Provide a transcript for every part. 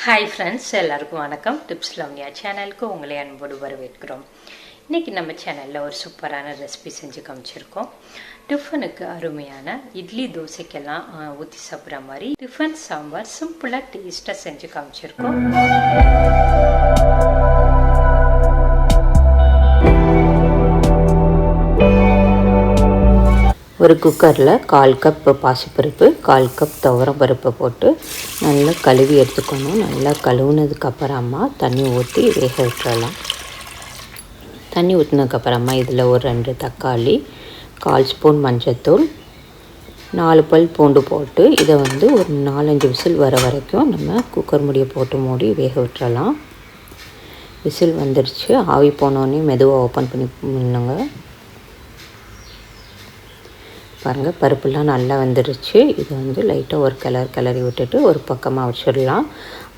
Hi friends, எல்லாருக்கும் வணக்கம். Tips லவ்னியா சேனலுக்கு உங்களை அன்போடு வரவேற்கிறோம். இன்னைக்கு நம்ம சேனல்ல ஒரு சூப்பரான ரெசிபி செஞ்சு காமிச்சிருக்கோம். டிஃபனுக்கு அருமையான இட்லி தோசைக்கெல்லாம் ஊற்றி சாப்பிட்ற மாதிரி டிஃபன் சாம்பார் சிம்பிளாக டேஸ்ட்டாக செஞ்சு காமிச்சிருக்கோம். ஒரு குக்கரில் 1/4 கப் பாசிப்பருப்பு 1/4 கப் துவரம் பருப்பை போட்டு நல்லா கழுவி எடுத்துக்கணும். நல்லா கழுவுனதுக்கப்புறமா தண்ணி ஊற்றி வேக விட்டுறலாம். தண்ணி ஊற்றினதுக்கப்புறமா இதில் ஒரு 2 தக்காளி, 1/4 ஸ்பூன் மஞ்சத்தூள், 4 பல் பூண்டு போட்டு இதை ஒரு 4-5 விசில் வர வரைக்கும் நம்ம குக்கர் மூடியை போட்டு மூடி வேக விட்டுறலாம். விசில் வந்துடுச்சு. ஆவி போனோடனே மெதுவாக ஓப்பன் பண்ணி முன்னுங்க. பாருங்கள், பருப்புலாம் நல்லா வந்துடுச்சு. இது லைட்டாக ஒரு கிளறி விட்டுட்டு ஒரு பக்கமாக வச்சிடலாம்.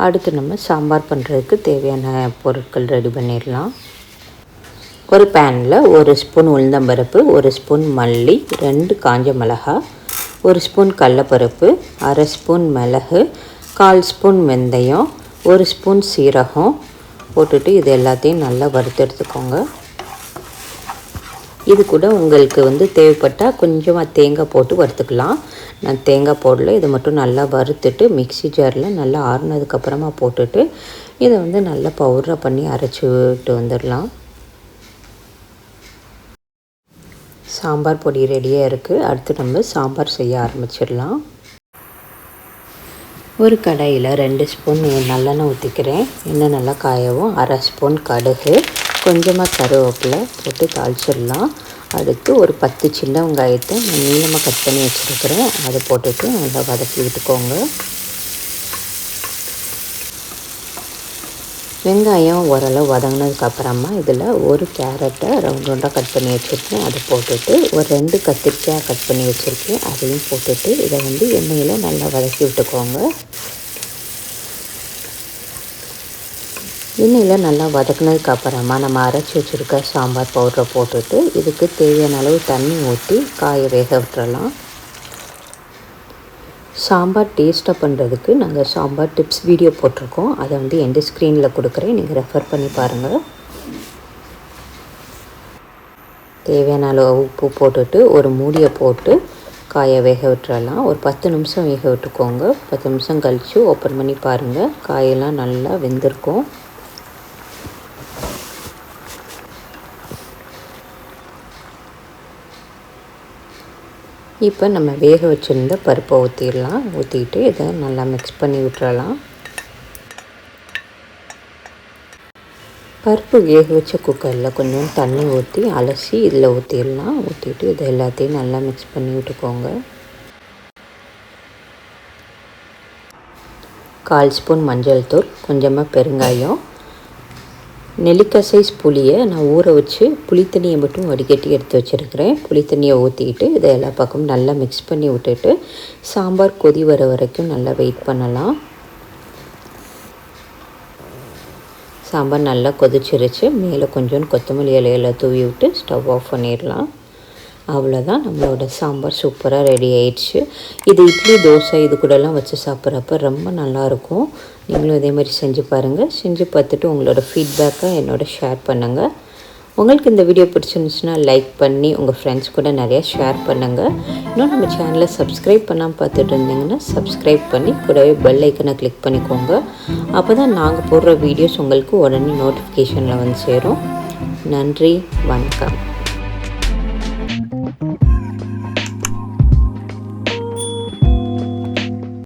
அடுத்து நம்ம சாம்பார் பண்ணுறதுக்கு தேவையான பொருட்கள் ரெடி பண்ணிடலாம். ஒரு பேனில் 1 ஸ்பூன் உளுந்தம்பருப்பு, 1 ஸ்பூன் மல்லி, 2 காஞ்ச மிளகாய், 1 ஸ்பூன் கடலைப்பருப்பு, 1/2 ஸ்பூன் மிளகு, 1/4 ஸ்பூன் வெந்தயம், 1 ஸ்பூன் சீரகம் போட்டுட்டு இது எல்லாத்தையும் நல்லா வறுத்து எடுத்துக்கோங்க. இது கூட உங்களுக்கு தேவைப்பட்டால் கொஞ்சமாக தேங்காய் போட்டு வறுத்துக்கலாம். நான் தேங்காய் போடல. இதை மட்டும் நல்லா வறுத்துட்டு மிக்ஸி ஜாரில் நல்லா ஆறுனதுக்கப்புறமா போட்டுட்டு இதை நல்லா பவுடராக பண்ணி அரைச்சி விட்டு வந்துடலாம். சாம்பார் பொடி ரெடியாக இருக்குது. அடுத்து நம்ம சாம்பார் செய்ய ஆரம்பிச்சிடலாம். ஒரு கடாயில் 2 ஸ்பூன் நல்லெண்ணெய் ஊற்றிக்கிறேன். எண்ணெய் நல்லா காயவும் 1/2 ஸ்பூன் கடுகு, கொஞ்சமாக கருவேப்பிலை போட்டு தாளிச்சிடலாம். அடுத்து ஒரு 10 சின்ன வெங்காயத்தை நான் நீளமாக கட் பண்ணி வச்சுருக்கிறேன். அதை போட்டுட்டு நல்லா வதக்கி விட்டுக்கோங்க. வெங்காயம் ஓரளவு வதங்கினதுக்கப்புறமா இதில் ஒரு கேரட்டை ரவுண்டாக கட் பண்ணி வச்சுருக்கேன். அதை போட்டுட்டு ஒரு 2 கத்திரிக்காய் கட் பண்ணி வச்சுருக்கேன். அதையும் போட்டுட்டு இதை எண்ணெயில் நல்லா வதக்கி விட்டுக்கோங்க. எண்ணெயில் நல்லா வதக்கினதுக்கப்புறமா நம்ம அரைச்சி வச்சுருக்க சாம்பார் பவுடரை போட்டுட்டு இதுக்கு தேவையான அளவு தண்ணி ஊற்றி காய வேக விட்டுறலாம். சாம்பார் டேஸ்ட்டாக பண்ணுறதுக்கு நாங்கள் சாம்பார் டிப்ஸ் வீடியோ போட்டிருக்கோம். அதை எந்த ஸ்க்ரீனில் கொடுக்குறேன், நீங்கள் ரெஃபர் பண்ணி பாருங்கள். தேவையான அளவு உப்பு போட்டுட்டு ஒரு மூடியை போட்டு காய வேக விட்டுறலாம். ஒரு 10 நிமிஷம் வேக விட்டுக்கோங்க. 10 நிமிஷம் கழித்து ஓப்பன் பண்ணி பாருங்கள். காயெல்லாம் நல்லா வெந்திருக்கும். இப்போ நம்ம வேக வச்சுருந்த பருப்பை ஊற்றிடலாம். ஊற்றிட்டு இதை நல்லா மிக்ஸ் பண்ணி விட்டுறலாம். பருப்பு வேக வச்ச குக்கரில் கொஞ்சம் தண்ணி ஊற்றி அலசி இதில் ஊற்றிடலாம். ஊற்றிட்டு இதை எல்லாத்தையும் நல்லா மிக்ஸ் பண்ணி விட்டுக்கோங்க. 1/4 ஸ்பூன் மஞ்சள் தூள், கொஞ்சமாக பெருங்காயம், நெல்லிக்காய் சைஸ் புளியை நான் ஊற வச்சு புளித்தண்ணியை மட்டும் வடிகட்டி எடுத்து வச்சுருக்கிறேன். புளித்தண்ணியை ஊற்றிக்கிட்டு இதை எல்லா பக்கமும் நல்லா மிக்ஸ் பண்ணி விட்டுட்டு சாம்பார் கொதி வர வரைக்கும் நல்லா வெயிட் பண்ணலாம். சாம்பார் நல்லா கொதிச்சிருச்சு. மேலே கொஞ்சம் கொத்தமல்லி இலையெல்லாம் தூவி விட்டு ஸ்டவ் ஆஃப் பண்ணிடலாம். அவ்வளோதான், நம்மளோட சாம்பார் சூப்பராக ரெடி ஆயிடுச்சு. இது இட்லி தோசை இது கூடலாம் வச்சு சாப்பிட்றப்ப ரொம்ப நல்லாயிருக்கும். நீங்களும் இதே மாதிரி செஞ்சு பாருங்கள். செஞ்சு பார்த்துட்டு உங்களோட ஃபீட்பேக்கை என்னோட ஷேர் பண்ணுங்கள். உங்களுக்கு இந்த வீடியோ பிடிச்சிருந்துச்சுன்னா லைக் பண்ணி உங்கள் ஃப்ரெண்ட்ஸ் கூட நிறையா ஷேர் பண்ணுங்கள். இன்னும் நம்ம சேனலை சப்ஸ்கிரைப் பண்ணாமல் பார்த்துட்டு இருந்தீங்கன்னா சப்ஸ்கிரைப் பண்ணி கூடவே பெல் ஐக்கனை கிளிக் பண்ணிக்கோங்க. அப்போ தான் நாங்கள் போடுற வீடியோஸ் உங்களுக்கு உடனே நோட்டிஃபிகேஷனில் சேரும். நன்றி, வணக்கம்.